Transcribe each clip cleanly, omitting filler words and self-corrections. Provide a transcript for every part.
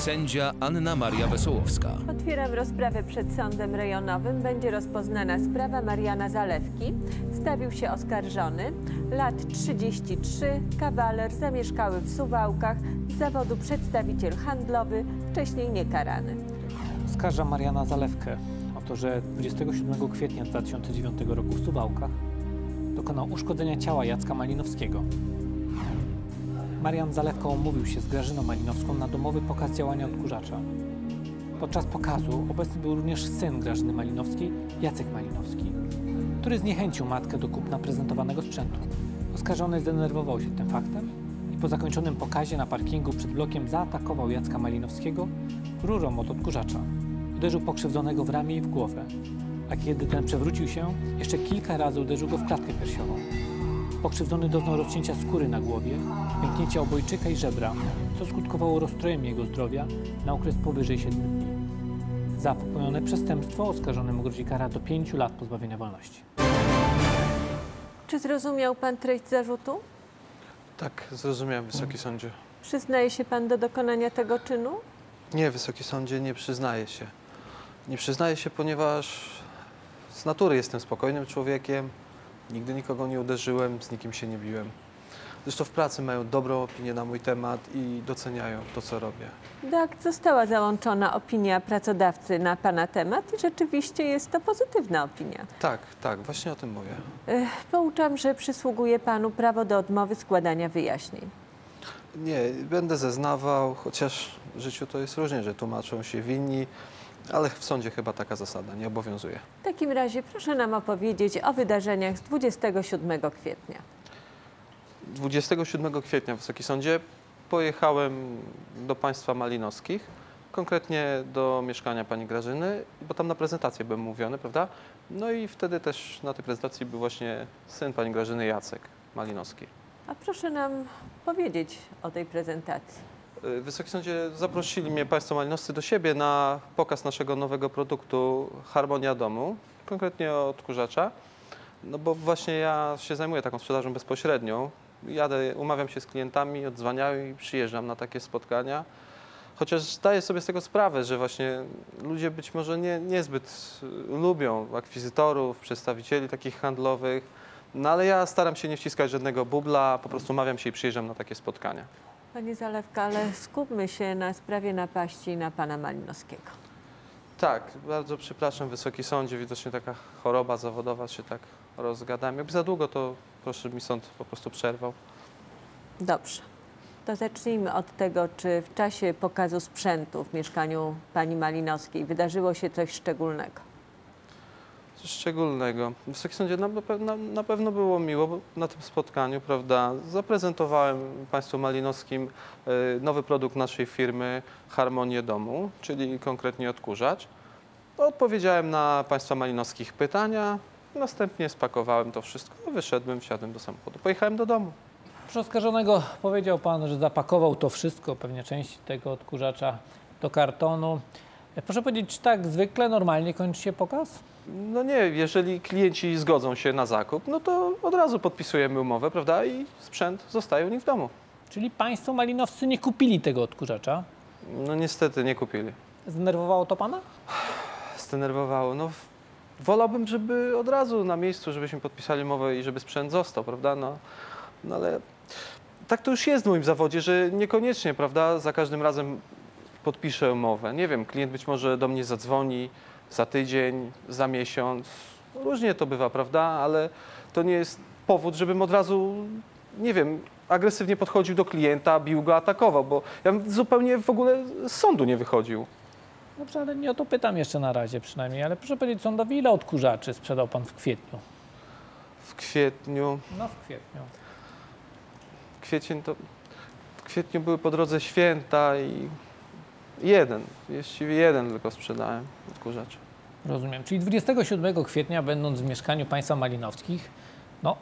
sędzia Anna Maria Wesołowska. Otwieram rozprawę przed sądem rejonowym. Będzie rozpoznana sprawa Mariana Zalewki. Stawił się oskarżony, lat 33, kawaler, zamieszkały w Suwałkach, z zawodu przedstawiciel handlowy, wcześniej niekarany. Oskarża Mariana Zalewkę o to, że 27 kwietnia 2009 roku w Suwałkach dokonał uszkodzenia ciała Jacka Malinowskiego. Marian Zalewka umówił się z Grażyną Malinowską na domowy pokaz działania odkurzacza. Podczas pokazu obecny był również syn Grażyny Malinowskiej, Jacek Malinowski, który zniechęcił matkę do kupna prezentowanego sprzętu. Oskarżony zdenerwował się tym faktem i po zakończonym pokazie na parkingu przed blokiem zaatakował Jacka Malinowskiego rurą od odkurzacza. Uderzył pokrzywdzonego w ramię i w głowę, a kiedy ten przewrócił się, jeszcze kilka razy uderzył go w klatkę piersiową. Pokrzywdzony doznał rozcięcia skóry na głowie, pęknięcia obojczyka i żebra, co skutkowało rozstrojem jego zdrowia na okres powyżej 7 dni. Za popełnione przestępstwo oskarżonemu grozi kara do 5 lat pozbawienia wolności. Czy zrozumiał pan treść zarzutu? Tak, zrozumiałem, Wysoki Sądzie. Przyznaje się pan do dokonania tego czynu? Nie, Wysoki Sądzie, nie przyznaję się. Nie przyznaję się, ponieważ z natury jestem spokojnym człowiekiem. Nigdy nikogo nie uderzyłem, z nikim się nie biłem. Zresztą w pracy mają dobrą opinię na mój temat i doceniają to, co robię. Do akt została załączona opinia pracodawcy na pana temat i rzeczywiście jest to pozytywna opinia. Tak, właśnie o tym mówię. Pouczam, że przysługuje panu prawo do odmowy składania wyjaśnień. Nie, będę zeznawał, chociaż w życiu to jest różnie, że tłumaczą się winni, ale w sądzie chyba taka zasada nie obowiązuje. W takim razie proszę nam opowiedzieć o wydarzeniach z 27 kwietnia. 27 kwietnia, Wysoki Sądzie, pojechałem do państwa Malinowskich, konkretnie do mieszkania pani Grażyny, bo tam na prezentację byłem umówiony, prawda? No i wtedy też na tej prezentacji był właśnie syn pani Grażyny, Jacek Malinowski. A proszę nam powiedzieć o tej prezentacji. Wysoki Sądzie, zaprosili mnie państwo Malinowscy do siebie na pokaz naszego nowego produktu Harmonia Domu, konkretnie odkurzacza. No bo właśnie ja się zajmuję taką sprzedażą bezpośrednią. Jadę, umawiam się z klientami, odzwaniam i przyjeżdżam na takie spotkania. Chociaż zdaję sobie z tego sprawę, że właśnie ludzie być może niezbyt lubią akwizytorów, przedstawicieli takich handlowych. No ale ja staram się nie wciskać żadnego bubla, po prostu umawiam się i przyjeżdżam na takie spotkania. Panie Zalewka, ale skupmy się na sprawie napaści na pana Malinowskiego. Tak, bardzo przepraszam, Wysoki Sądzie, widocznie taka choroba zawodowa się tak rozgadałem. Jakby za długo, to proszę mi sąd po prostu przerwał. Dobrze. To zacznijmy od tego, czy w czasie pokazu sprzętu w mieszkaniu pani Malinowskiej wydarzyło się coś szczególnego? Coś szczególnego. Wysoki Sądzie, na pewno było miło na tym spotkaniu, prawda? Zaprezentowałem państwu Malinowskim nowy produkt naszej firmy Harmonię Domu, czyli konkretnie odkurzacz. Odpowiedziałem na państwa Malinowskich pytania, następnie spakowałem to wszystko, wyszedłem, wsiadłem do samochodu. Pojechałem do domu. Proszę oskarżonego, powiedział pan, że zapakował to wszystko, pewnie część tego odkurzacza do kartonu. Proszę powiedzieć, czy tak zwykle, normalnie kończy się pokaz? No nie, jeżeli klienci zgodzą się na zakup, no to od razu podpisujemy umowę, prawda? I sprzęt zostaje u nich w domu. Czyli państwo malinowscy nie kupili tego odkurzacza? No niestety nie kupili. Zdenerwowało to pana? Zdenerwowało. No, wolałbym, żeby od razu na miejscu, żebyśmy podpisali umowę i żeby sprzęt został, prawda? No ale tak to już jest w moim zawodzie, że niekoniecznie, prawda, za każdym razem podpiszę umowę. Nie wiem, klient być może do mnie zadzwoni za tydzień, za miesiąc. Różnie to bywa, prawda, ale to nie jest powód, żebym od razu, nie wiem, agresywnie podchodził do klienta, bił go, atakował, bo ja bym zupełnie w ogóle z sądu nie wychodził. Dobrze, ale nie o to pytam jeszcze na razie przynajmniej, ale proszę powiedzieć sądowi, ile odkurzaczy sprzedał pan w kwietniu? W kwietniu... No w kwietniu. W kwietniu były po drodze święta i właściwie jeden tylko sprzedałem odkurzacz. Rozumiem. Czyli 27 kwietnia, będąc w mieszkaniu państwa Malinowskich, no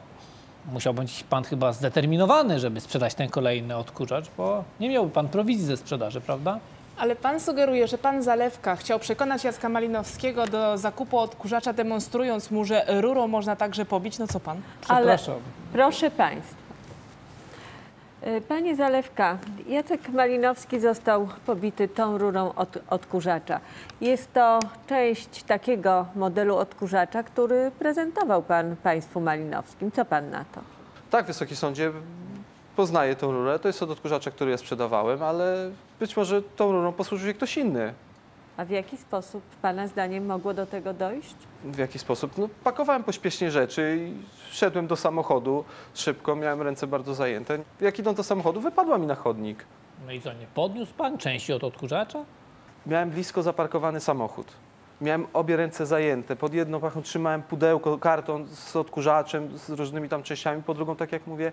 musiał być pan chyba zdeterminowany, żeby sprzedać ten kolejny odkurzacz, bo nie miałby pan prowizji ze sprzedaży, prawda? Ale pan sugeruje, że pan Zalewka chciał przekonać Jacka Malinowskiego do zakupu odkurzacza, demonstrując mu, że rurą można także pobić. No co pan? Ale Przepraszam. proszę państwa, Panie Zalewka, Jacek Malinowski został pobity tą rurą od odkurzacza. Jest to część takiego modelu odkurzacza, który prezentował pan państwu malinowskim. Co pan na to? Tak, Wysoki Sądzie, poznaję tą rurę. To jest od odkurzacza, który ja sprzedawałem, ale być może tą rurą posłużył się ktoś inny. A w jaki sposób pana zdaniem mogło do tego dojść? W jaki sposób? No, pakowałem pośpiesznie rzeczy i szedłem do samochodu szybko, miałem ręce bardzo zajęte. Jak idąc do samochodu, wypadła mi na chodnik. No i co, nie podniósł pan części od odkurzacza? Miałem blisko zaparkowany samochód. Miałem obie ręce zajęte. Pod jedną pachą trzymałem pudełko, karton z odkurzaczem, z różnymi tam częściami. Po drugą, tak jak mówię,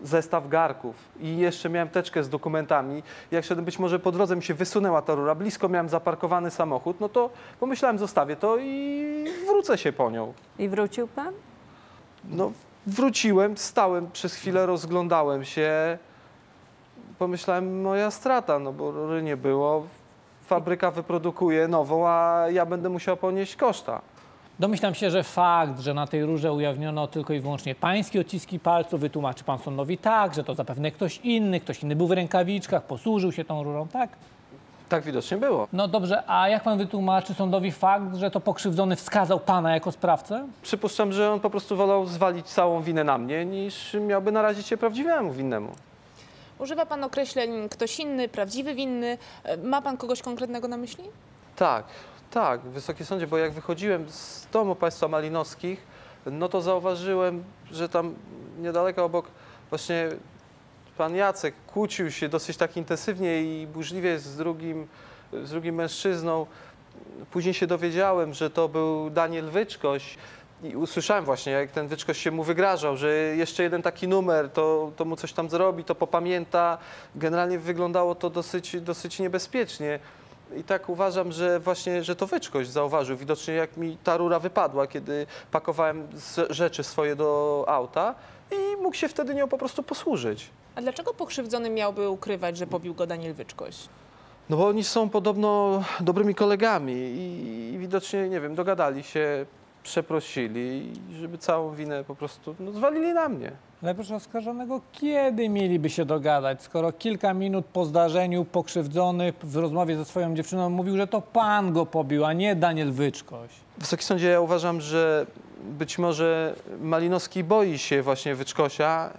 zestaw garków. I jeszcze miałem teczkę z dokumentami. Jak szedłem, być może po drodze mi się wysunęła ta rura, blisko miałem zaparkowany samochód, no to pomyślałem, zostawię to i wrócę się po nią. I wrócił pan? No, wróciłem, stałem przez chwilę, rozglądałem się. Pomyślałem, moja strata, no bo rury nie było. Fabryka wyprodukuje nową, a ja będę musiał ponieść koszta. Domyślam się, że fakt, że na tej rurze ujawniono tylko i wyłącznie pańskie odciski palców, wytłumaczy pan sądowi tak, że to zapewne ktoś inny był w rękawiczkach, posłużył się tą rurą, tak? Tak widocznie było. No dobrze, a jak pan wytłumaczy sądowi fakt, że to pokrzywdzony wskazał pana jako sprawcę? Przypuszczam, że on po prostu wolał zwalić całą winę na mnie, niż miałby narazić się prawdziwemu winnemu. Używa pan określeń ktoś inny, prawdziwy winny. Ma pan kogoś konkretnego na myśli? Tak, Wysoki Sądzie, bo jak wychodziłem z domu państwa malinowskich, no to zauważyłem, że tam niedaleko obok właśnie pan Jacek kłócił się dosyć tak intensywnie i burzliwie z drugim mężczyzną. Później się dowiedziałem, że to był Daniel Wyczkoś i usłyszałem właśnie, jak ten Wyczkoś się mu wygrażał, że jeszcze jeden taki numer, to mu coś tam zrobi, to popamięta. Generalnie wyglądało to dosyć niebezpiecznie. I tak uważam, że właśnie, że to Wyczkoś zauważył. Widocznie jak mi ta rura wypadła, kiedy pakowałem rzeczy swoje do auta i mógł się wtedy nią po prostu posłużyć. A dlaczego pokrzywdzony miałby ukrywać, że pobił go Daniel Wyczkoś? No bo oni są podobno dobrymi kolegami i widocznie, nie wiem, dogadali się, przeprosili, żeby całą winę po prostu zwalili na mnie. Ale proszę oskarżonego, kiedy mieliby się dogadać, skoro kilka minut po zdarzeniu pokrzywdzony w rozmowie ze swoją dziewczyną mówił, że to pan go pobił, a nie Daniel Wyczkoś? Wysoki Sądzie, ja uważam, że być może Malinowski boi się właśnie Wyczkosia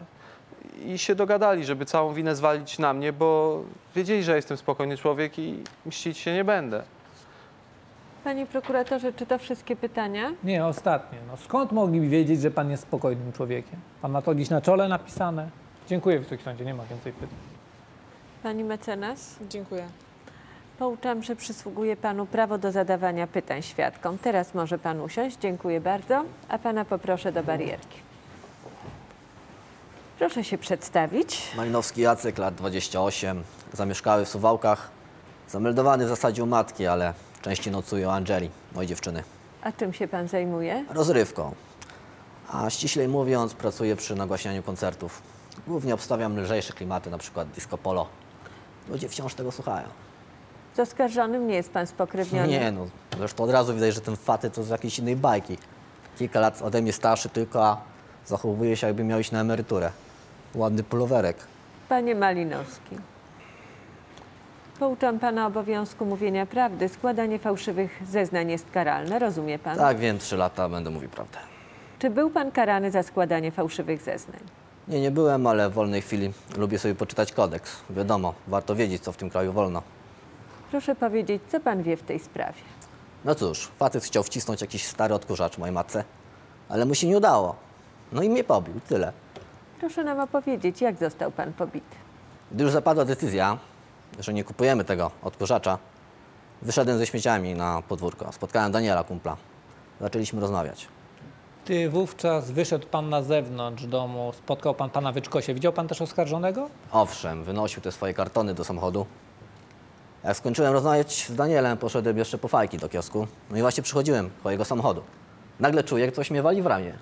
i się dogadali, żeby całą winę zwalić na mnie, bo wiedzieli, że jestem spokojny człowiek i mścić się nie będę. Panie prokuratorze, czy to wszystkie pytania? Nie, ostatnie. No, skąd mogliby wiedzieć, że pan jest spokojnym człowiekiem? Pan ma to gdzieś na czole napisane? Dziękuję, Wysoki Sądzie, nie ma więcej pytań. Pani mecenas? Dziękuję. Pouczam, że przysługuje panu prawo do zadawania pytań świadkom. Teraz może pan usiąść. Dziękuję bardzo. A pana poproszę do barierki. Proszę się przedstawić. Malinowski Jacek, lat 28, zamieszkały w Suwałkach. Zameldowany w zasadzie u matki, ale częściej nocuje u Angeli, mojej dziewczyny. A czym się pan zajmuje? Rozrywką. A ściślej mówiąc, pracuję przy nagłaśnianiu koncertów. Głównie obstawiam lżejsze klimaty, na przykład disco polo. Ludzie wciąż tego słuchają. Z oskarżonym nie jest pan spokrewniony? Nie, no zresztą od razu widać, że ten faty to z jakiejś innej bajki. Kilka lat ode mnie starszy tylko, a zachowuje się, jakby miał iść na emeryturę. Ładny pulowerek. Panie Malinowski, pouczam pana obowiązku mówienia prawdy. Składanie fałszywych zeznań jest karalne. Rozumie pan? Tak, wiem, 3 lata będę mówił prawdę. Czy był pan karany za składanie fałszywych zeznań? Nie byłem, ale w wolnej chwili lubię sobie poczytać kodeks. Wiadomo, warto wiedzieć, co w tym kraju wolno. Proszę powiedzieć, co pan wie w tej sprawie? No cóż, facet chciał wcisnąć jakiś stary odkurzacz mojej matce, ale mu się nie udało. No i mnie pobił, tyle. Proszę nam opowiedzieć, jak został pan pobity. Gdy już zapadła decyzja, że nie kupujemy tego odkurzacza, wyszedłem ze śmieciami na podwórko. Spotkałem Daniela, kumpla. Zaczęliśmy rozmawiać. Ty wówczas wyszedł pan na zewnątrz domu, spotkał pan pana Wyczkosia. Widział pan też oskarżonego? Owszem, wynosił te swoje kartony do samochodu. Jak skończyłem rozmawiać z Danielem, poszedłem jeszcze po fajki do kiosku. No i właśnie przychodziłem koło jego samochodu. Nagle czuję, jak ktoś mnie wali w ramię.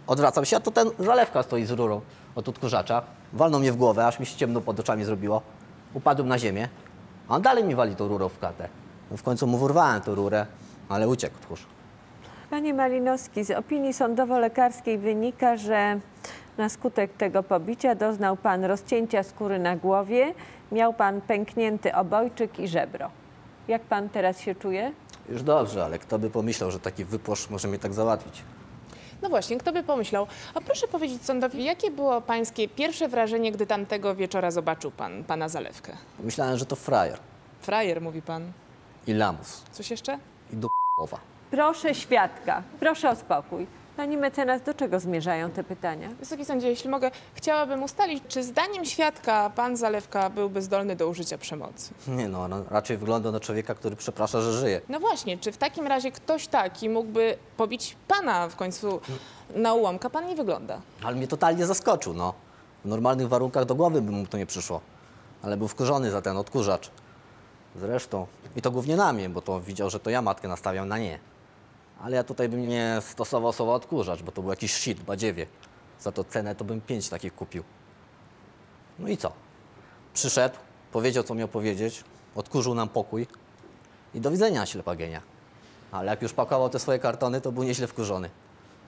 Odwracam się, a to ten Zalewka stoi z rurą od odkurzacza. Walnął mnie w głowę, aż mi się ciemno pod oczami zrobiło. Upadłem na ziemię, a on dalej mi wali tą rurą w klatę. No w końcu mu wyrwałem tę rurę, ale uciekł tchórz. Panie Malinowski, z opinii sądowo-lekarskiej wynika, że Na skutek tego pobicia doznał pan rozcięcia skóry na głowie, miał pan pęknięty obojczyk i żebro. Jak pan teraz się czuje? Już dobrze, ale kto by pomyślał, że taki wypłosz może mnie tak załatwić? No właśnie, kto by pomyślał. A proszę powiedzieć sądowi, jakie było pańskie pierwsze wrażenie, gdy tamtego wieczora zobaczył pan pana Zalewkę? Myślałem, że to frajer Frajer, mówi pan. i lamus Coś jeszcze? i głowa. Proszę świadka, proszę o spokój. Pani mecenas, do czego zmierzają te pytania? Wysoki sądzie, jeśli mogę, chciałabym ustalić, czy zdaniem świadka pan Zalewka byłby zdolny do użycia przemocy? Nie no, raczej wygląda na człowieka, który przeprasza, że żyje. No właśnie, czy w takim razie ktoś taki mógłby pobić pana w końcu na ułomka? Pan nie wygląda. Ale mnie totalnie zaskoczył, no. W normalnych warunkach do głowy by mu to nie przyszło. Ale był wkurzony za ten odkurzacz. Zresztą, i to głównie na mnie, bo to widział, że to ja matkę nastawiam na nie. Ale ja tutaj bym nie stosował słowa odkurzacz, bo to był jakiś shit, badziewie. Za to cenę to bym 5 takich kupił. No i co? Przyszedł, powiedział, co miał powiedzieć, odkurzył nam pokój i do widzenia, ślepa genia. Ale jak już pakował te swoje kartony, to był nieźle wkurzony.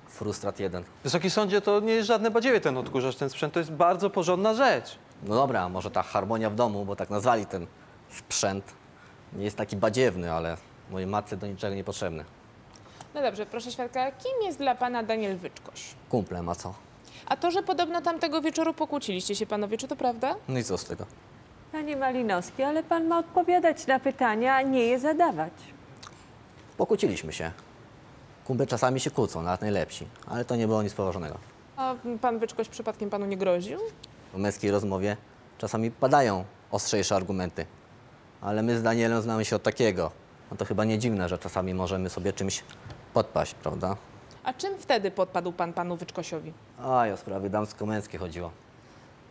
Frustrat jeden. Wysoki sądzie, to nie jest żadne badziewie ten odkurzacz, ten sprzęt to jest bardzo porządna rzecz. No dobra, może ta harmonia w domu, bo tak nazwali ten sprzęt, nie jest taki badziewny, ale mojej matce do niczego niepotrzebny. No dobrze, proszę świadka, kim jest dla pana Daniel Wyczkoś? Kumplem, a co? A to, że podobno tamtego wieczoru pokłóciliście się panowie, czy to prawda? No i co z tego? Panie Malinowski, ale pan ma odpowiadać na pytania, a nie je zadawać. Pokłóciliśmy się. Kumple czasami się kłócą, nawet najlepsi, ale to nie było nic poważnego. A pan Wyczkoś przypadkiem panu nie groził? W męskiej rozmowie czasami padają ostrzejsze argumenty, ale my z Danielem znamy się od takiego. No to chyba nie dziwne, że czasami możemy sobie czymś podpaść, prawda? A czym wtedy podpadł pan panu Wyczkosiowi? Oj, o sprawy damsko-męskie chodziło.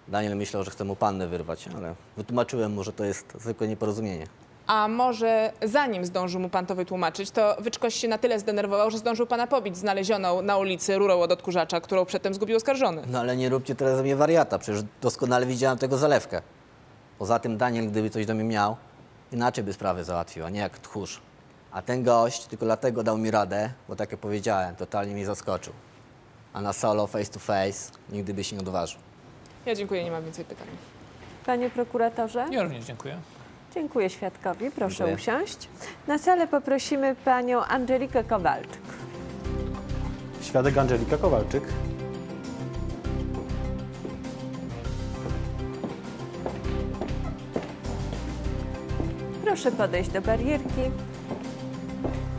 Daniel myślał, że chce mu pannę wyrwać, ale wytłumaczyłem mu, że to jest zwykłe nieporozumienie. A może zanim zdążył mu pan to wytłumaczyć, to Wyczkoś się na tyle zdenerwował, że zdążył pana pobić znalezioną na ulicy rurą od odkurzacza, którą przedtem zgubił oskarżony. No ale nie róbcie teraz ze mnie wariata, przecież doskonale widziałem tego Zalewkę. Poza tym Daniel, gdyby coś do mnie miał, inaczej by sprawę załatwił, a nie jak tchórz. A ten gość tylko dlatego dał mi radę, bo tak jak powiedziałem, totalnie mnie zaskoczył. A na solo, face to face, nigdy by się nie odważył. Ja dziękuję, nie mam więcej pytań. Panie prokuratorze? Ja również dziękuję. Dziękuję świadkowi, proszę Dziękuję. usiąść. Na salę poprosimy panią Angelikę Kowalczyk. Świadek Angelika Kowalczyk. Proszę podejść do barierki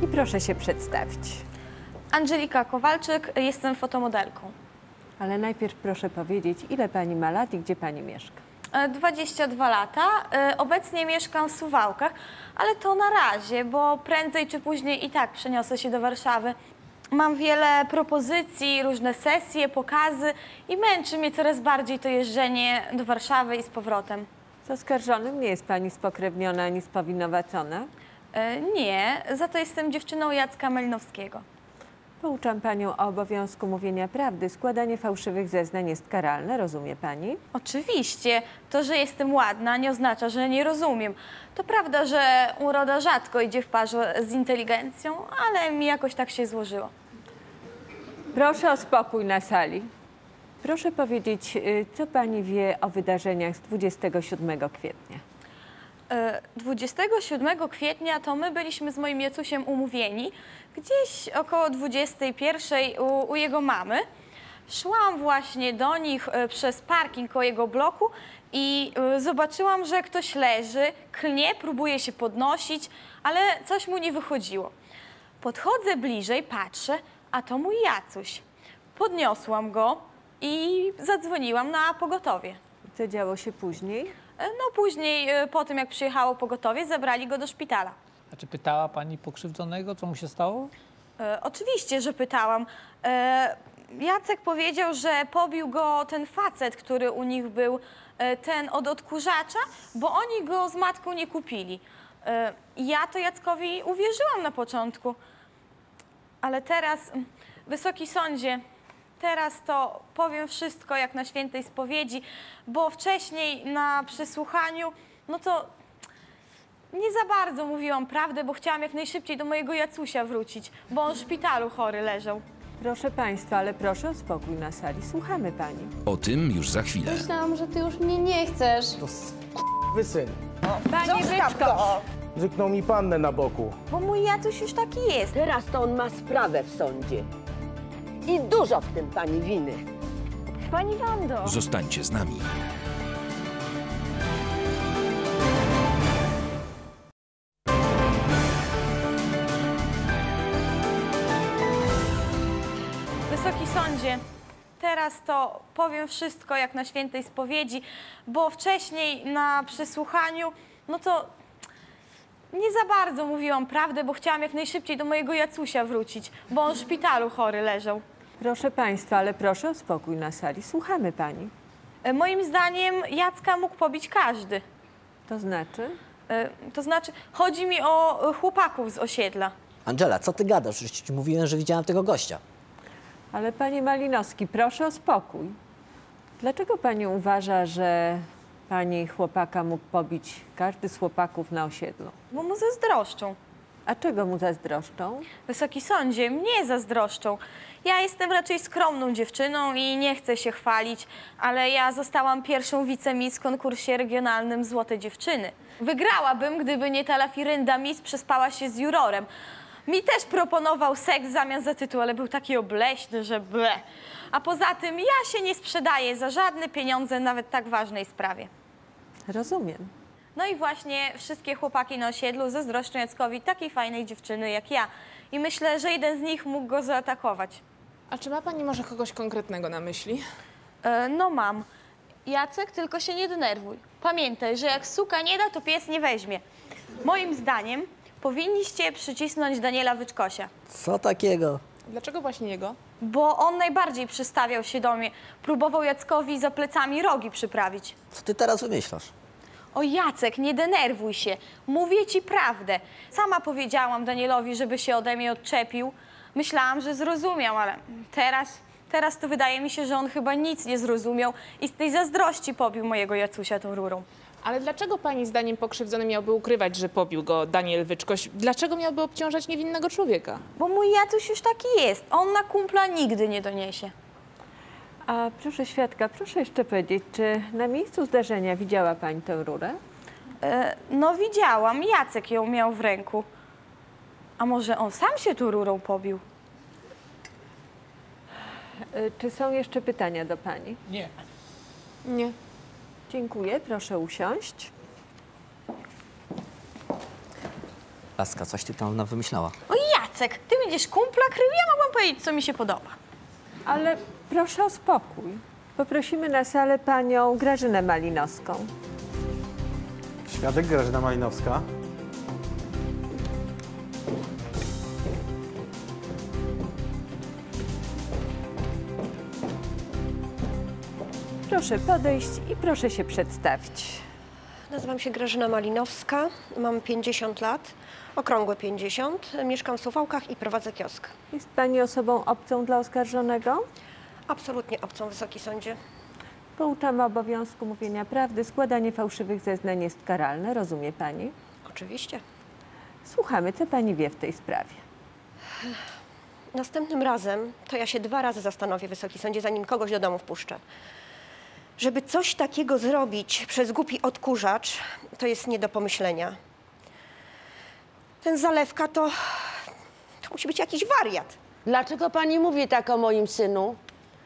i proszę się przedstawić. Angelika Kowalczyk, jestem fotomodelką. Ale najpierw proszę powiedzieć, ile pani ma lat i gdzie pani mieszka? 22 lata, obecnie mieszkam w Suwałkach, ale to na razie, bo prędzej czy później i tak przeniosę się do Warszawy. Mam wiele propozycji, różne sesje, pokazy i męczy mnie coraz bardziej to jeżdżenie do Warszawy i z powrotem. Z oskarżonym nie jest pani spokrewniona ani spowinowacona? Nie, za to jestem dziewczyną Jacka Malinowskiego. Pouczam panią o obowiązku mówienia prawdy. Składanie fałszywych zeznań jest karalne, rozumie pani? Oczywiście, to, że jestem ładna, nie oznacza, że nie rozumiem. To prawda, że uroda rzadko idzie w parze z inteligencją, ale mi jakoś tak się złożyło. Proszę o spokój na sali. Proszę powiedzieć, co pani wie o wydarzeniach z 27 kwietnia? 27 kwietnia to my byliśmy z moim Jacusiem umówieni gdzieś około 21 u jego mamy. Szłam właśnie do nich przez parking koło jego bloku i zobaczyłam, że ktoś leży, klnie, próbuje się podnosić, ale coś mu nie wychodziło. Podchodzę bliżej, patrzę, a to mój Jacuś. Podniosłam go i zadzwoniłam na pogotowie. Co działo się później? No później, po tym jak przyjechało pogotowie, zabrali go do szpitala. A czy pytała pani pokrzywdzonego, co mu się stało? Oczywiście, że pytałam. Jacek powiedział, że pobił go ten facet, który u nich był, ten od odkurzacza, bo oni go z matką nie kupili. Ja to Jackowi uwierzyłam na początku, ale teraz, Wysoki Sądzie, teraz to powiem wszystko jak na świętej spowiedzi, bo wcześniej na przesłuchaniu, no to nie za bardzo mówiłam prawdę, bo chciałam jak najszybciej do mojego Jacusia wrócić, bo on w szpitalu chory leżał. Proszę państwa, ale proszę o spokój na sali. Słuchamy pani. O tym już za chwilę. Myślałam, że ty już mnie nie chcesz. Wysyn. Pani Wyczko! Zyknął mi pannę na boku. Bo mój Jacuś już taki jest. Teraz to on ma sprawę w sądzie. I dużo w tym pani winy. Pani Wando. Zostańcie z nami. Wysoki sądzie, teraz to powiem wszystko jak na świętej spowiedzi, bo wcześniej na przesłuchaniu, no to nie za bardzo mówiłam prawdę, bo chciałam jak najszybciej do mojego Jacusia wrócić, bo on w szpitalu chory leżał. Proszę państwa, ale proszę o spokój na sali. Słuchamy pani. Moim zdaniem Jacka mógł pobić każdy. To znaczy? To znaczy, chodzi mi o chłopaków z osiedla. Angela, co ty gadasz? Przecież ci mówiłem, że widziałem tego gościa. Ale panie Malinowski, proszę o spokój. Dlaczego pani uważa, że pani chłopaka mógł pobić każdy z chłopaków na osiedlu? Bo mu zazdroszczą. A czego mu zazdroszczą? Wysoki sądzie, mnie zazdroszczą. Ja jestem raczej skromną dziewczyną i nie chcę się chwalić, ale ja zostałam pierwszą wicemiss w konkursie regionalnym Złote Dziewczyny. Wygrałabym, gdyby nie ta lafirynda miss przespała się z jurorem. Mi też proponował seks w zamian za tytuł, ale był taki obleśny, że ble. A poza tym ja się nie sprzedaję za żadne pieniądze, nawet tak ważnej sprawie. Rozumiem. No i właśnie wszystkie chłopaki na osiedlu zazdroszczą Jackowi takiej fajnej dziewczyny jak ja. I myślę, że jeden z nich mógł go zaatakować. A czy ma pani może kogoś konkretnego na myśli? No mam. Jacek, tylko się nie denerwuj. Pamiętaj, że jak suka nie da, to pies nie weźmie. Moim zdaniem powinniście przycisnąć Daniela Wyczkosia. Co takiego? Dlaczego właśnie jego? Bo on najbardziej przystawiał się do mnie. Próbował Jackowi za plecami rogi przyprawić. Co ty teraz wymyślasz? O Jacek, nie denerwuj się. Mówię ci prawdę. Sama powiedziałam Danielowi, żeby się ode mnie odczepił. Myślałam, że zrozumiał, ale teraz to wydaje mi się, że on chyba nic nie zrozumiał i z tej zazdrości pobił mojego Jacusia tą rurą. Ale dlaczego pani zdaniem pokrzywdzony miałby ukrywać, że pobił go Daniel Wyczkoś? Dlaczego miałby obciążać niewinnego człowieka? Bo mój Jacuś już taki jest. On na kumpla nigdy nie doniesie. A proszę świadka, proszę jeszcze powiedzieć, czy na miejscu zdarzenia widziała pani tę rurę? No widziałam, Jacek ją miał w ręku. A może on sam się tą rurą pobił? Czy są jeszcze pytania do pani? Nie. Nie. Dziękuję, proszę usiąść. Laska, coś ty tam wymyślała. O Jacek, ty będziesz kumpla krył, ja mogłam powiedzieć, co mi się podoba. Ale proszę o spokój. Poprosimy na salę panią Grażynę Malinowską. Świadek Grażyna Malinowska. Proszę podejść i proszę się przedstawić. Nazywam się Grażyna Malinowska, mam 50 lat, okrągłe 50, mieszkam w Suwałkach i prowadzę kiosk. Jest pani osobą obcą dla oskarżonego? Absolutnie obcą, Wysoki Sądzie. Pouczamy obowiązku mówienia prawdy. Składanie fałszywych zeznań jest karalne, rozumie pani? Oczywiście. Słuchamy, co pani wie w tej sprawie. Następnym razem to ja się 2 razy zastanowię, Wysoki Sądzie, zanim kogoś do domu wpuszczę. Żeby coś takiego zrobić przez głupi odkurzacz, to jest nie do pomyślenia. Ten Zalewka to musi być jakiś wariat. Dlaczego pani mówi tak o moim synu?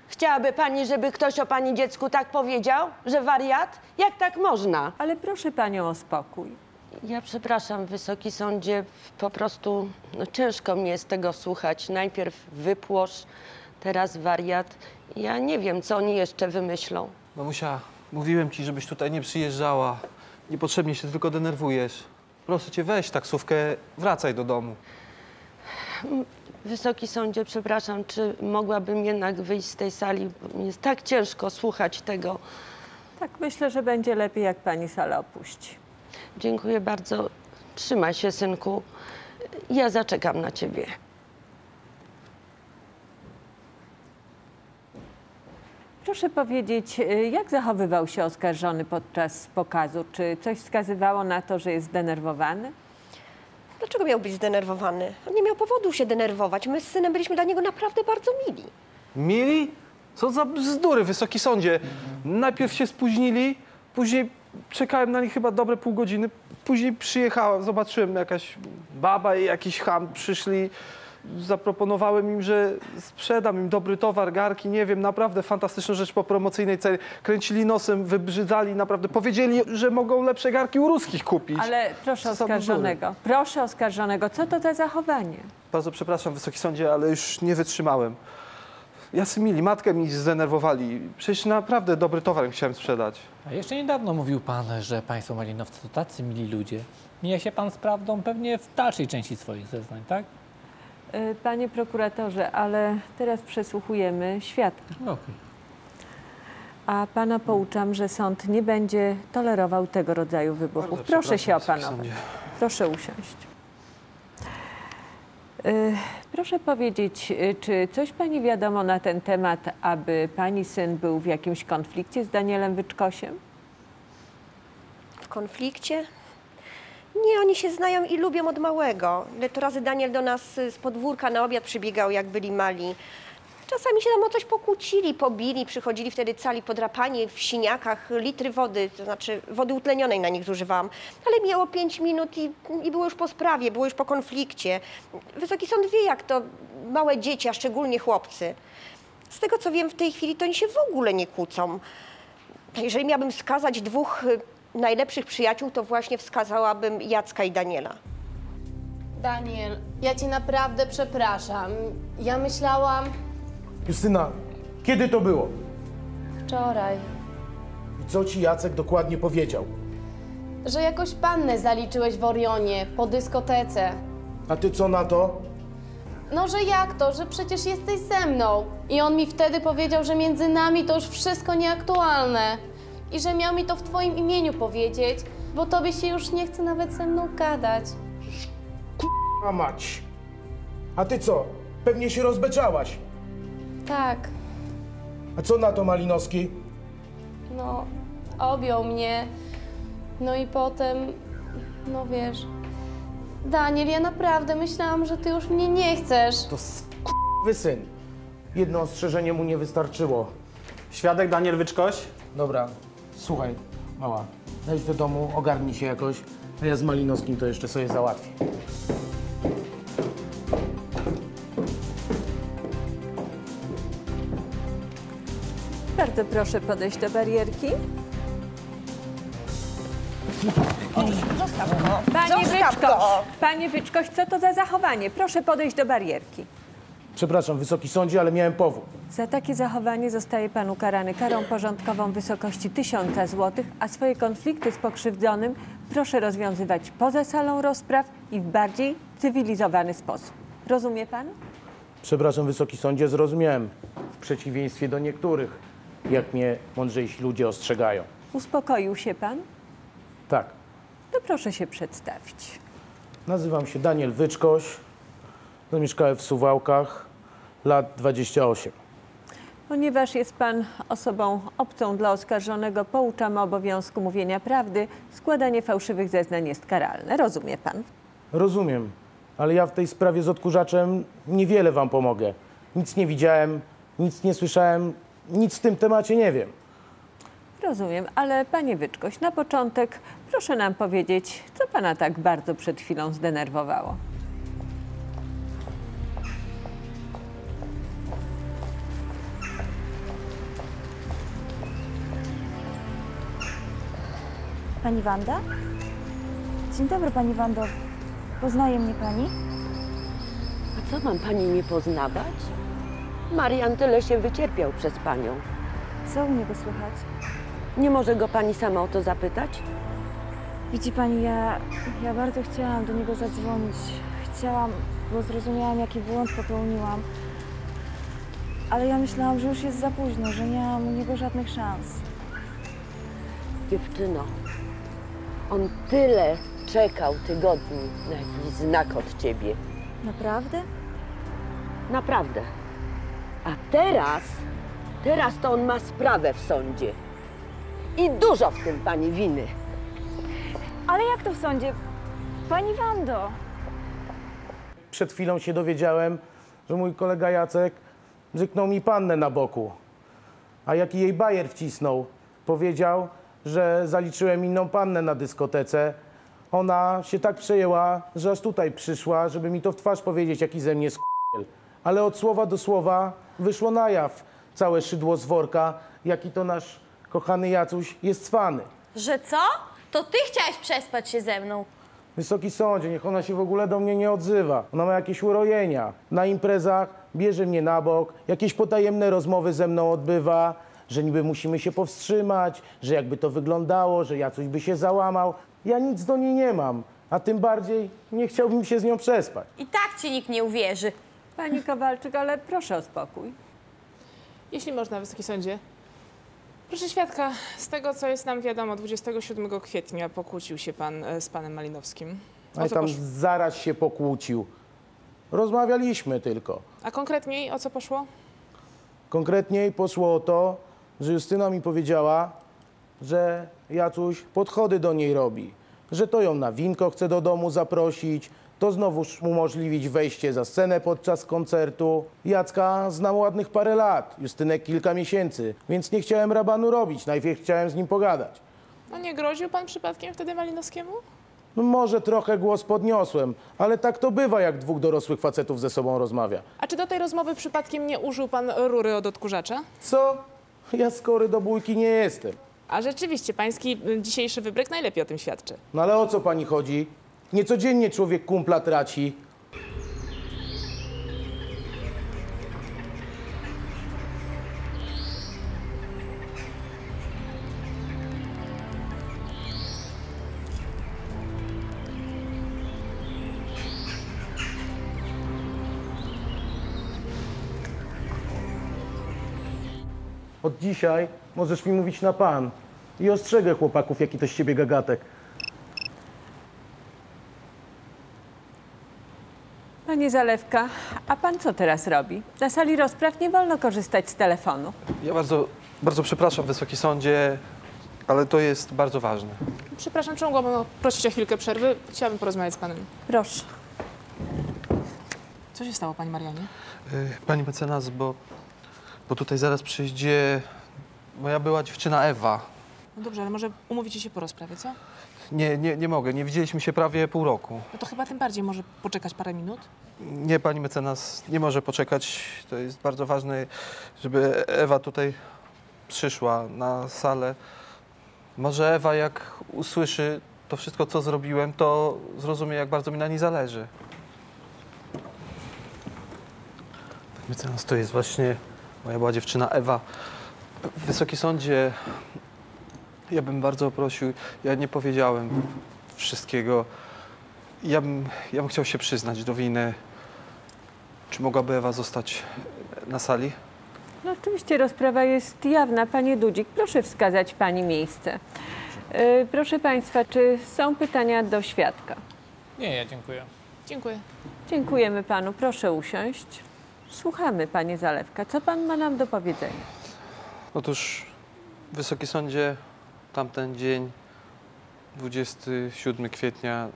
Chciałaby pani, żeby ktoś o pani dziecku tak powiedział? Że wariat? Jak tak można? Ale proszę panią o spokój. Ja przepraszam, Wysoki Sądzie, po prostu ciężko mi jest tego słuchać. Najpierw wypłosz, teraz wariat. Ja nie wiem, co oni jeszcze wymyślą. Mamusia, mówiłem ci, żebyś tutaj nie przyjeżdżała. Niepotrzebnie się tylko denerwujesz. Proszę cię, weź taksówkę, wracaj do domu. Wysoki Sądzie, przepraszam, czy mogłabym jednak wyjść z tej sali? Bo mi jest tak ciężko słuchać tego. Tak, myślę, że będzie lepiej, jak pani salę opuści. Dziękuję bardzo. Trzymaj się, synku. Ja zaczekam na ciebie. Proszę powiedzieć, jak zachowywał się oskarżony podczas pokazu? Czy coś wskazywało na to, że jest zdenerwowany? Dlaczego miał być zdenerwowany? On nie miał powodu się denerwować. My z synem byliśmy dla niego naprawdę bardzo mili. Mili? Co za bzdury, Wysoki Sądzie. Najpierw się spóźnili, później czekałem na nich chyba dobre pół godziny. Później przyjechałem, zobaczyłem jakaś baba i jakiś cham przyszli. Zaproponowałem im, że sprzedam im dobry towar, garki, nie wiem, naprawdę fantastyczną rzecz po promocyjnej cenie. Kręcili nosem, wybrzydzali, naprawdę powiedzieli, że mogą lepsze garki u ruskich kupić. Ale proszę oskarżonego, co to za zachowanie? Bardzo przepraszam, Wysoki Sądzie, ale już nie wytrzymałem. Jacy mili, matkę mi zdenerwowali. Przecież naprawdę dobry towar im chciałem sprzedać. A jeszcze niedawno mówił pan, że państwo malinowcy to tacy mili ludzie. Mija się pan z prawdą pewnie w dalszej części swoich zeznań, tak? Panie prokuratorze, ale teraz przesłuchujemy świadka. Okay. A pana pouczam, że sąd nie będzie tolerował tego rodzaju wybuchów. Proszę się opanować. Proszę usiąść. Proszę powiedzieć, czy coś pani wiadomo na ten temat, aby pani syn był w jakimś konflikcie z Danielem Wyczkosiem? W konflikcie? Nie, oni się znają i lubią od małego. Ile to razy Daniel do nas z podwórka na obiad przybiegał, jak byli mali. Czasami się tam o coś pokłócili, pobili, przychodzili wtedy cali podrapani w siniakach, litry wody, to znaczy wody utlenionej na nich zużywałam. Ale mijało 5 minut i było już po sprawie, było już po konflikcie. Wysoki Sąd wie, jak to małe dzieci, a szczególnie chłopcy. Z tego, co wiem w tej chwili, to oni się w ogóle nie kłócą. Jeżeli miałabym wskazać dwóch najlepszych przyjaciół, to właśnie wskazałabym Jacka i Daniela. Daniel, ja cię naprawdę przepraszam. Ja myślałam... Justyna, kiedy to było? Wczoraj, I co ci Jacek dokładnie powiedział? że jakoś pannę zaliczyłeś w Orionie, po dyskotece. A ty co na to? No, że jak to, że przecież jesteś ze mną. I on mi wtedy powiedział, że między nami to już wszystko nieaktualne. I że miał mi to w twoim imieniu powiedzieć, bo tobie się już nie chce nawet ze mną gadać. A mać. A ty co? Pewnie się rozbeczałaś. Tak, A co na to Malinowski? no, objął mnie. No i potem, no wiesz... Daniel, ja naprawdę myślałam, że ty już mnie nie chcesz. To syn. Jedno ostrzeżenie mu nie wystarczyło. Świadek Daniel Wyczkoś? Dobra, słuchaj, mała. Wejdź do domu, ogarnij się jakoś, a ja z Malinowskim to jeszcze sobie załatwię. Bardzo proszę podejść do barierki. Panie Wyczkoś, co to za zachowanie? Proszę podejść do barierki. Przepraszam, Wysoki Sądzie, ale miałem powód. Za takie zachowanie zostaje pan ukarany karą porządkową w wysokości 1000 zł, a swoje konflikty z pokrzywdzonym proszę rozwiązywać poza salą rozpraw i w bardziej cywilizowany sposób. Rozumie pan? Przepraszam, Wysoki Sądzie, zrozumiałem. W przeciwieństwie do niektórych, jak mnie mądrzejsi ludzie ostrzegają. Uspokoił się pan? Tak. To proszę się przedstawić. Nazywam się Daniel Wyczkoś. Zamieszkałem w Suwałkach, lat 28. Ponieważ jest pan osobą obcą dla oskarżonego, pouczamy obowiązku mówienia prawdy. Składanie fałszywych zeznań jest karalne. Rozumie pan? Rozumiem, ale ja w tej sprawie z odkurzaczem niewiele wam pomogę. Nic nie widziałem, nic nie słyszałem, nic w tym temacie nie wiem. Rozumiem, ale panie Wyczkoś, na początek proszę nam powiedzieć, co pana tak bardzo przed chwilą zdenerwowało. Pani Wanda? Dzień dobry, pani Wando. Poznaje mnie pani? A co mam pani nie poznawać? Marian tyle się wycierpiał przez panią. Co u niego słychać? Nie może go pani sama o to zapytać? Widzi pani, ja bardzo chciałam do niego zadzwonić. Chciałam, bo zrozumiałam, jaki błąd popełniłam. Ale ja myślałam, że już jest za późno, że nie mam u niego żadnych szans. Dziewczyno, on tyle czekał tygodni na jakiś znak od ciebie. Naprawdę? Naprawdę. A teraz to on ma sprawę w sądzie. I dużo w tym pani winy. Ale jak to w sądzie? Pani Wando, przed chwilą się dowiedziałem, że mój kolega Jacek bzyknął mi pannę na boku. A jaki jej bajer wcisnął, powiedział, że zaliczyłem inną pannę na dyskotece. Ona się tak przejęła, że aż tutaj przyszła, żeby mi to w twarz powiedzieć, jaki ze mnie s***el. Ale od słowa do słowa wyszło na jaw całe szydło z worka, jaki to nasz kochany Jacuś jest cwany. Że co? To ty chciałeś przespać się ze mną. Wysoki sądzie, niech ona się w ogóle do mnie nie odzywa. Ona ma jakieś urojenia. Na imprezach bierze mnie na bok, jakieś potajemne rozmowy ze mną odbywa, że niby musimy się powstrzymać, że jakby to wyglądało, że Jacuś by się załamał. Ja nic do niej nie mam, a tym bardziej nie chciałbym się z nią przespać. I tak ci nikt nie uwierzy. Pani Kowalczyk, ale proszę o spokój. Jeśli można, Wysoki Sądzie. Proszę świadka, z tego co jest nam wiadomo, 27 kwietnia pokłócił się pan z panem Malinowskim. Ale tam zaraz się pokłócił. Rozmawialiśmy tylko. A konkretniej o co poszło? Konkretniej poszło o to, że Justyna mi powiedziała, że Jacuś podchody do niej robi, że to ją na winko chce do domu zaprosić, to znowuż umożliwić wejście za scenę podczas koncertu. Jacka znam ładnych parę lat, Justynek kilka miesięcy, więc nie chciałem rabanu robić, najpierw chciałem z nim pogadać. No nie groził pan przypadkiem wtedy Malinowskiemu? No może trochę głos podniosłem, ale tak to bywa, jak dwóch dorosłych facetów ze sobą rozmawia. A czy do tej rozmowy przypadkiem nie użył pan rury od odkurzacza? Co? Ja skory do bójki nie jestem. A rzeczywiście, pański dzisiejszy wybryk najlepiej o tym świadczy. No ale o co pani chodzi? Niecodziennie człowiek kumpla traci. Od dzisiaj możesz mi mówić na pan. I ostrzegę chłopaków, jaki to z ciebie gagatek. Panie Zalewka, a pan co teraz robi? Na sali rozpraw nie wolno korzystać z telefonu. Ja bardzo przepraszam, Wysoki Sądzie, ale to jest bardzo ważne. Przepraszam, czy mogłabym prosić o chwilkę przerwy? Chciałabym porozmawiać z panem. Proszę. Co się stało, pani Marianie? Pani mecenas, bo tutaj zaraz przyjdzie moja była dziewczyna Ewa. No dobrze, ale może umówicie się po rozprawie, co? Nie mogę, nie widzieliśmy się prawie pół roku. No to chyba tym bardziej może poczekać parę minut? Nie, pani mecenas nie może poczekać. To jest bardzo ważne, żeby Ewa tutaj przyszła na salę. Może Ewa, jak usłyszy to wszystko, co zrobiłem, to zrozumie, jak bardzo mi na niej zależy. Pani mecenas, to jest właśnie moja była dziewczyna Ewa. Wysoki Sądzie, ja bym bardzo prosił, ja nie powiedziałem wszystkiego. Ja bym chciał się przyznać do winy. Czy mogłaby Ewa zostać na sali? No oczywiście rozprawa jest jawna. Panie Dudzik, proszę wskazać pani miejsce. Proszę państwa, czy są pytania do świadka? Nie, ja dziękuję. Dziękuję. Dziękujemy panu. Proszę usiąść. Słuchamy, panie Zalewka. Co pan ma nam do powiedzenia? Otóż, Wysoki Sądzie, tamten dzień, 27 kwietnia,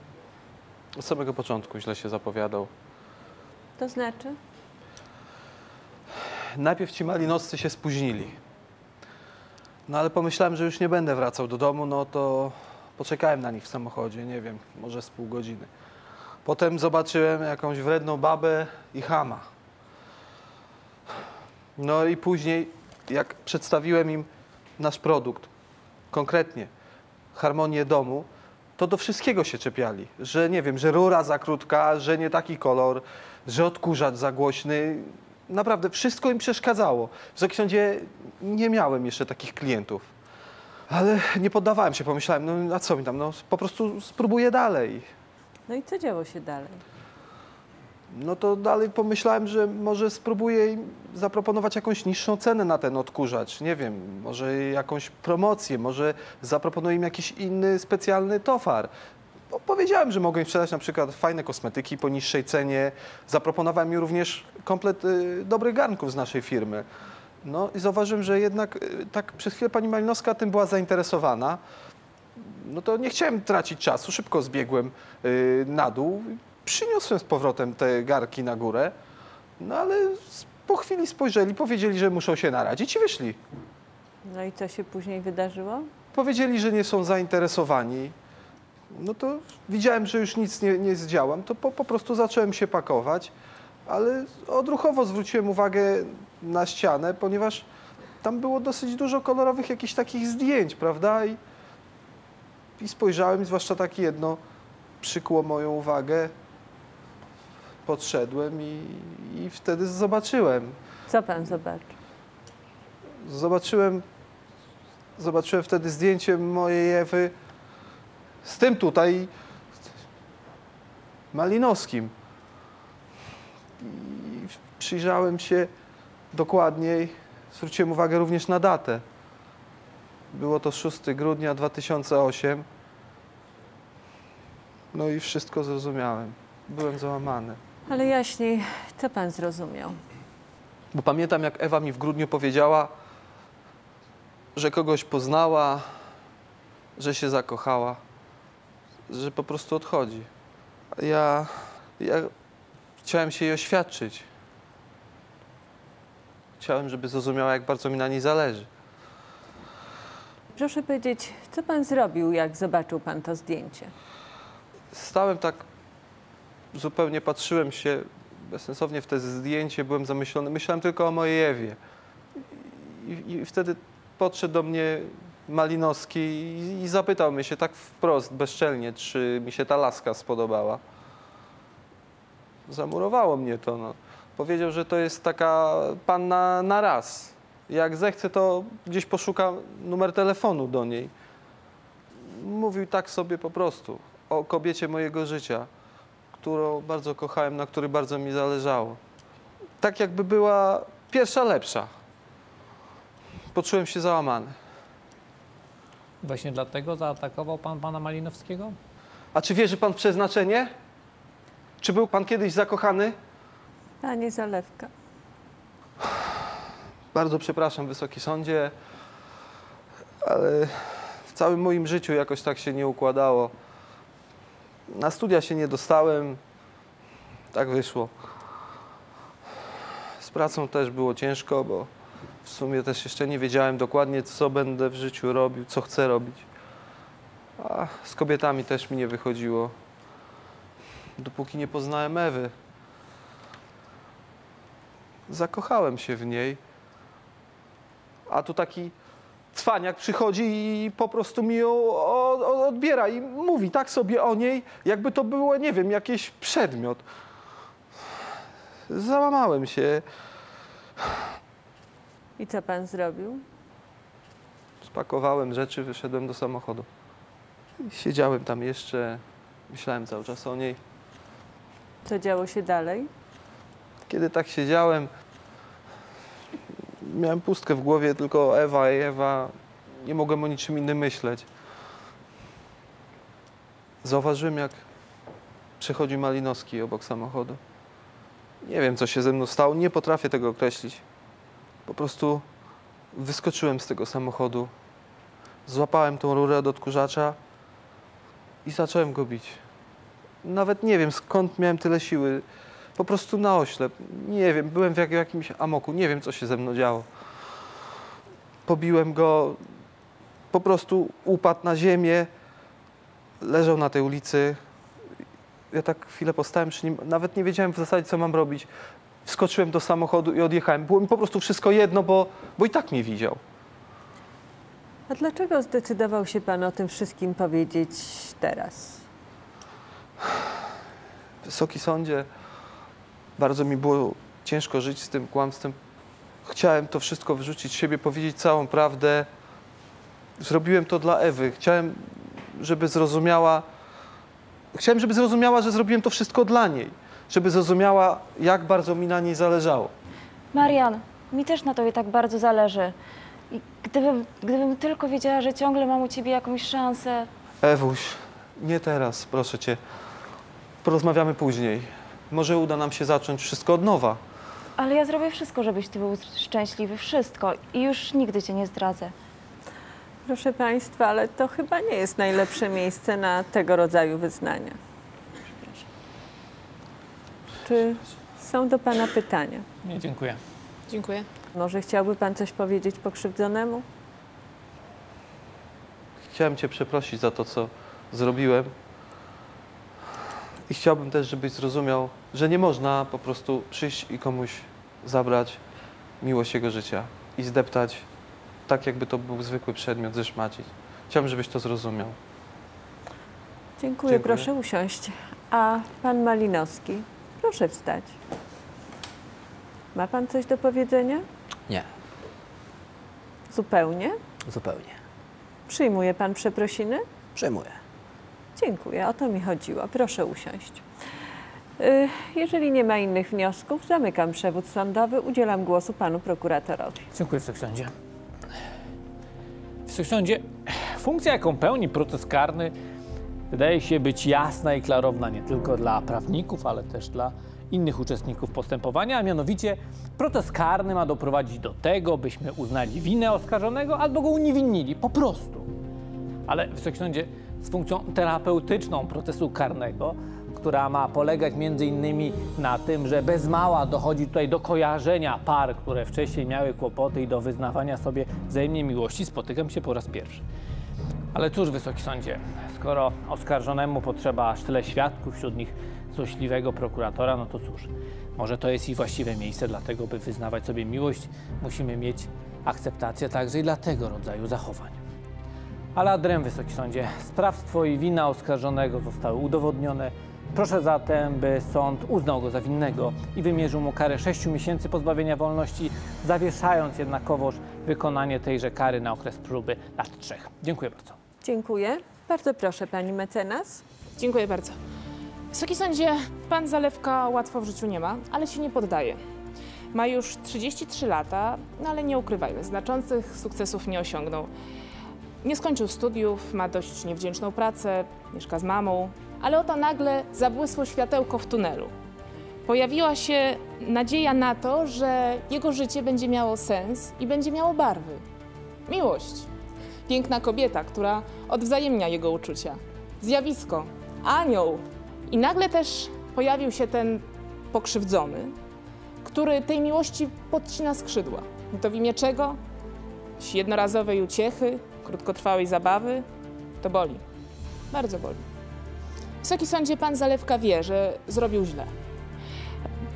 od samego początku źle się zapowiadał. To znaczy? Najpierw ci malinowscy się spóźnili. No ale pomyślałem, że już nie będę wracał do domu, no to poczekałem na nich w samochodzie, nie wiem, może z pół godziny. Potem zobaczyłem jakąś wredną babę i chama. No i później, jak przedstawiłem im nasz produkt, konkretnie harmonię domu, to do wszystkiego się czepiali. Że nie wiem, że rura za krótka, że nie taki kolor, że odkurzacz za głośny. Naprawdę wszystko im przeszkadzało. W Wysokim Sądzie nie miałem jeszcze takich klientów. Ale nie poddawałem się, pomyślałem, no a co mi tam, no po prostu spróbuję dalej. No i co działo się dalej? No to dalej pomyślałem, że może spróbuję im zaproponować jakąś niższą cenę na ten odkurzacz. Nie wiem, może jakąś promocję, może zaproponuję im jakiś inny specjalny towar. Bo powiedziałem, że mogę im sprzedać na przykład fajne kosmetyki po niższej cenie. Zaproponowałem im również komplet dobrych garnków z naszej firmy. No i zauważyłem, że jednak tak przez chwilę pani Malinowska tym była zainteresowana. No to nie chciałem tracić czasu, szybko zbiegłem na dół. Przyniosłem z powrotem te garki na górę, no ale po chwili spojrzeli, powiedzieli, że muszą się naradzić i wyszli. No i co się później wydarzyło? Powiedzieli, że nie są zainteresowani. No to widziałem, że już nic nie zdziałam, to po prostu zacząłem się pakować, ale odruchowo zwróciłem uwagę na ścianę, ponieważ tam było dosyć dużo kolorowych jakichś takich zdjęć, prawda? I spojrzałem, zwłaszcza takie jedno przykuło moją uwagę. Podszedłem i wtedy zobaczyłem. Co pan zobaczył? Zobaczyłem wtedy zdjęcie mojej Ewy z tym tutaj Malinowskim. I przyjrzałem się dokładniej, zwróciłem uwagę również na datę. Było to 6 grudnia 2008. No i wszystko zrozumiałem. Byłem załamany. Ale jaśniej, co pan zrozumiał? Bo pamiętam, jak Ewa mi w grudniu powiedziała, że kogoś poznała, że się zakochała, że po prostu odchodzi. Ja chciałem się jej oświadczyć. Chciałem, żeby zrozumiała, jak bardzo mi na niej zależy. Proszę powiedzieć, co pan zrobił, jak zobaczył pan to zdjęcie? Stałem tak, zupełnie patrzyłem się bezsensownie w to zdjęcie, byłem zamyślony. Myślałem tylko o mojej Ewie. I wtedy podszedł do mnie Malinowski i zapytał mnie się tak wprost, bezczelnie, czy mi się ta laska spodobała. Zamurowało mnie to. No. Powiedział, że to jest taka panna na raz. Jak zechce, to gdzieś poszuka numer telefonu do niej. Mówił tak sobie po prostu o kobiecie mojego życia, którą bardzo kochałem, na której bardzo mi zależało. Tak jakby była pierwsza lepsza. Poczułem się załamany. Właśnie dlatego zaatakował pan pana Malinowskiego? A czy wierzy pan w przeznaczenie? Czy był pan kiedyś zakochany? Panie Zalewka. Bardzo przepraszam, Wysoki Sądzie, ale w całym moim życiu jakoś tak się nie układało. Na studia się nie dostałem, tak wyszło. Z pracą też było ciężko, bo w sumie też jeszcze nie wiedziałem dokładnie, co będę w życiu robił, co chcę robić. A z kobietami też mi nie wychodziło, dopóki nie poznałem Ewy. Zakochałem się w niej, a tu taki cwaniak przychodzi i po prostu mi ją odbiera i mówi tak sobie o niej, jakby to było, nie wiem, jakiś przedmiot. Załamałem się. I co pan zrobił? Spakowałem rzeczy, wyszedłem do samochodu. Siedziałem tam jeszcze, myślałem cały czas o niej. Co działo się dalej? Kiedy tak siedziałem, miałem pustkę w głowie, tylko Ewa. Nie mogłem o niczym innym myśleć. Zauważyłem, jak przechodzi Malinowski obok samochodu. Nie wiem, co się ze mną stało, nie potrafię tego określić. Po prostu wyskoczyłem z tego samochodu, złapałem tą rurę od odkurzacza i zacząłem go bić. Nawet nie wiem, skąd miałem tyle siły. Po prostu na oślep. Nie wiem, byłem w jakimś amoku. Nie wiem, co się ze mną działo. Pobiłem go, po prostu upadł na ziemię, leżał na tej ulicy. Ja tak chwilę postałem przy nim, nawet nie wiedziałem w zasadzie, co mam robić. Wskoczyłem do samochodu i odjechałem. Było mi po prostu wszystko jedno, bo i tak mnie widział. A dlaczego zdecydował się pan o tym wszystkim powiedzieć teraz? Wysoki Sądzie, bardzo mi było ciężko żyć z tym kłamstwem. Chciałem to wszystko wyrzucić z siebie, powiedzieć całą prawdę. Zrobiłem to dla Ewy. Chciałem, żeby zrozumiała, że zrobiłem to wszystko dla niej. Żeby zrozumiała, jak bardzo mi na niej zależało. Marian, mi też na tobie tak bardzo zależy. I gdybym tylko wiedziała, że ciągle mam u ciebie jakąś szansę. Ewuś, nie teraz, proszę cię. Porozmawiamy później. Może uda nam się zacząć wszystko od nowa. Ale ja zrobię wszystko, żebyś ty był szczęśliwy. Wszystko. I już nigdy cię nie zdradzę. Proszę państwa, ale to chyba nie jest najlepsze miejsce na tego rodzaju wyznania. Przepraszam. Czy są do pana pytania? Nie, dziękuję. Dziękuję. Może chciałby pan coś powiedzieć pokrzywdzonemu? Chciałem cię przeprosić za to, co zrobiłem. I chciałbym też, żebyś zrozumiał, że nie można po prostu przyjść i komuś zabrać miłość jego życia i zdeptać tak, jakby to był zwykły przedmiot, zeszmacić. Chciałbym, żebyś to zrozumiał. Dziękuję, Dziękuję. proszę usiąść. A pan Malinowski, proszę wstać. Ma pan coś do powiedzenia? Nie, Zupełnie? zupełnie. Przyjmuje pan przeprosiny? Przyjmuję. Dziękuję, o to mi chodziło. Proszę usiąść. Jeżeli nie ma innych wniosków, zamykam przewód sądowy. Udzielam głosu panu prokuratorowi. Dziękuję, Wysoki Sądzie. Wysoki Sądzie, funkcja, jaką pełni proces karny, wydaje się być jasna i klarowna nie tylko dla prawników, ale też dla innych uczestników postępowania, a mianowicie proces karny ma doprowadzić do tego, byśmy uznali winę oskarżonego albo go uniewinili, po prostu. Ale, Wysoki Sądzie, z funkcją terapeutyczną procesu karnego, która ma polegać między innymi na tym, że bez mała dochodzi tutaj do kojarzenia par, które wcześniej miały kłopoty i do wyznawania sobie wzajemnie miłości, spotykam się po raz pierwszy. Ale cóż, Wysoki Sądzie, skoro oskarżonemu potrzeba aż tyle świadków, wśród nich złośliwego prokuratora, no to cóż, może to jest i właściwe miejsce, dlatego by wyznawać sobie miłość, musimy mieć akceptację także i dla tego rodzaju zachowań. Ale ad rem, Wysoki Sądzie, sprawstwo i wina oskarżonego zostały udowodnione. Proszę zatem, by sąd uznał go za winnego i wymierzył mu karę 6 miesięcy pozbawienia wolności, zawieszając jednakowoż wykonanie tejże kary na okres próby lat 3. Dziękuję bardzo. Dziękuję. Bardzo proszę, pani mecenas. Dziękuję bardzo. Wysoki Sądzie, pan Zalewka łatwo w życiu nie ma, ale się nie poddaje. Ma już 33 lata, no ale nie ukrywajmy, znaczących sukcesów nie osiągnął. Nie skończył studiów, ma dość niewdzięczną pracę, mieszka z mamą, ale oto nagle zabłysło światełko w tunelu. Pojawiła się nadzieja na to, że jego życie będzie miało sens i będzie miało barwy. Miłość. Piękna kobieta, która odwzajemnia jego uczucia. Zjawisko. Anioł. I nagle też pojawił się ten pokrzywdzony, który tej miłości podcina skrzydła. I to w imię czego? Jednorazowej uciechy, krótkotrwałej zabawy. To boli. Bardzo boli. Wysoki Sądzie, pan Zalewka wie, że zrobił źle.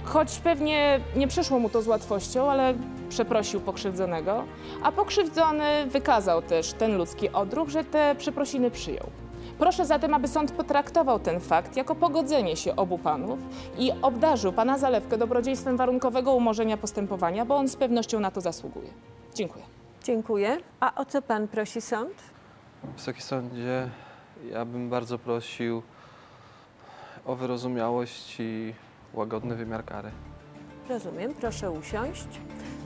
Choć pewnie nie przyszło mu to z łatwością, ale przeprosił pokrzywdzonego, a pokrzywdzony wykazał też ten ludzki odruch, że te przeprosiny przyjął. Proszę zatem, aby sąd potraktował ten fakt jako pogodzenie się obu panów i obdarzył pana Zalewkę dobrodziejstwem warunkowego umorzenia postępowania, bo on z pewnością na to zasługuje. Dziękuję. Dziękuję. A o co pan prosi sąd? Wysoki Sądzie, ja bym bardzo prosił o wyrozumiałość i łagodny wymiar kary. Rozumiem. Proszę usiąść.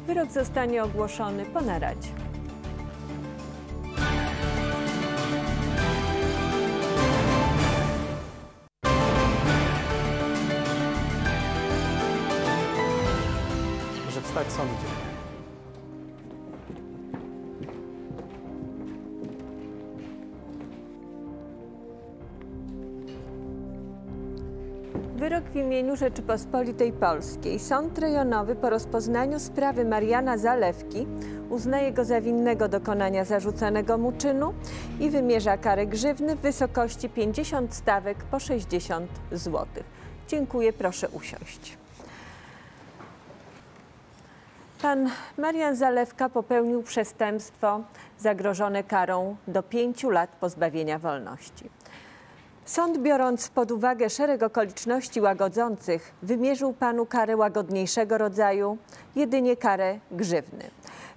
Wyrok zostanie ogłoszony po naradzie. Może wstać sądzie. Wyrok w imieniu Rzeczypospolitej Polskiej. Sąd rejonowy po rozpoznaniu sprawy Mariana Zalewki uznaje go za winnego dokonania zarzucanego mu czynu i wymierza karę grzywny w wysokości 50 stawek po 60 zł. Dziękuję, proszę usiąść. Pan Marian Zalewka popełnił przestępstwo zagrożone karą do 5 lat pozbawienia wolności. Sąd, biorąc pod uwagę szereg okoliczności łagodzących, wymierzył panu karę łagodniejszego rodzaju, jedynie karę grzywny.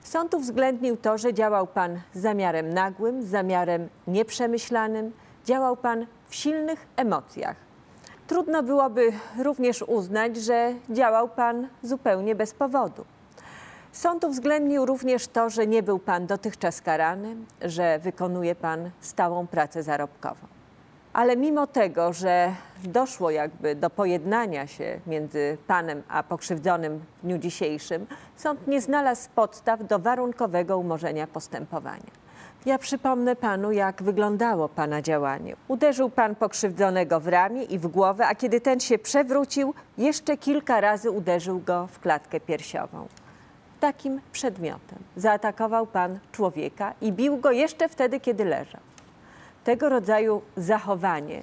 Sąd uwzględnił to, że działał pan z zamiarem nagłym, z zamiarem nieprzemyślanym, działał pan w silnych emocjach. Trudno byłoby również uznać, że działał pan zupełnie bez powodu. Sąd uwzględnił również to, że nie był pan dotychczas karany, że wykonuje pan stałą pracę zarobkową. Ale mimo tego, że doszło jakby do pojednania się między panem a pokrzywdzonym w dniu dzisiejszym, sąd nie znalazł podstaw do warunkowego umorzenia postępowania. Ja przypomnę panu, jak wyglądało pana działanie. Uderzył pan pokrzywdzonego w ramię i w głowę, a kiedy ten się przewrócił, jeszcze kilka razy uderzył go w klatkę piersiową. Takim przedmiotem zaatakował pan człowieka i bił go jeszcze wtedy, kiedy leżał. Tego rodzaju zachowanie,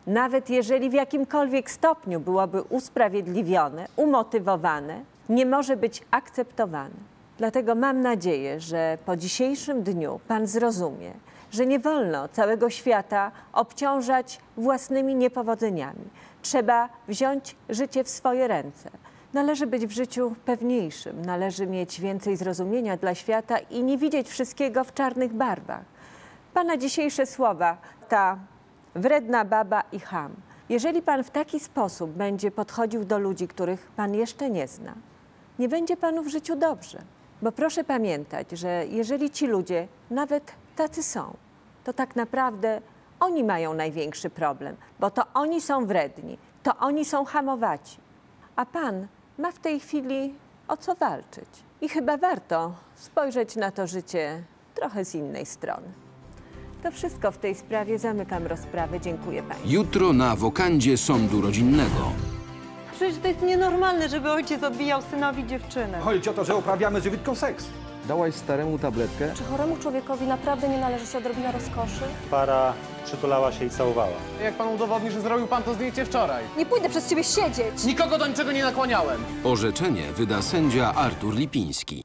nawet jeżeli w jakimkolwiek stopniu byłoby usprawiedliwione, umotywowane, nie może być akceptowane. Dlatego mam nadzieję, że po dzisiejszym dniu pan zrozumie, że nie wolno całego świata obciążać własnymi niepowodzeniami. Trzeba wziąć życie w swoje ręce. Należy być w życiu pewniejszym, należy mieć więcej zrozumienia dla świata i nie widzieć wszystkiego w czarnych barwach. Pana dzisiejsze słowa, ta wredna baba i cham. Jeżeli pan w taki sposób będzie podchodził do ludzi, których pan jeszcze nie zna, nie będzie panu w życiu dobrze. Bo proszę pamiętać, że jeżeli ci ludzie, nawet tacy są, to tak naprawdę oni mają największy problem, bo to oni są wredni, to oni są hamowaci. A pan ma w tej chwili o co walczyć. I chyba warto spojrzeć na to życie trochę z innej strony. To wszystko w tej sprawie. Zamykam rozprawę. Dziękuję państwu. Jutro na wokandzie sądu rodzinnego. Przecież to jest nienormalne, żeby ojciec odbijał synowi dziewczynę. Chodzi o to, że uprawiamy z Jowitką seks. Dałaś staremu tabletkę? Czy choremu człowiekowi naprawdę nie należy się odrobina rozkoszy? Para przytulała się i całowała. Jak pan udowodni, że zrobił pan to zdjęcie wczoraj? Nie pójdę przez ciebie siedzieć! Nikogo do niczego nie nakłaniałem. Orzeczenie wyda sędzia Artur Lipiński.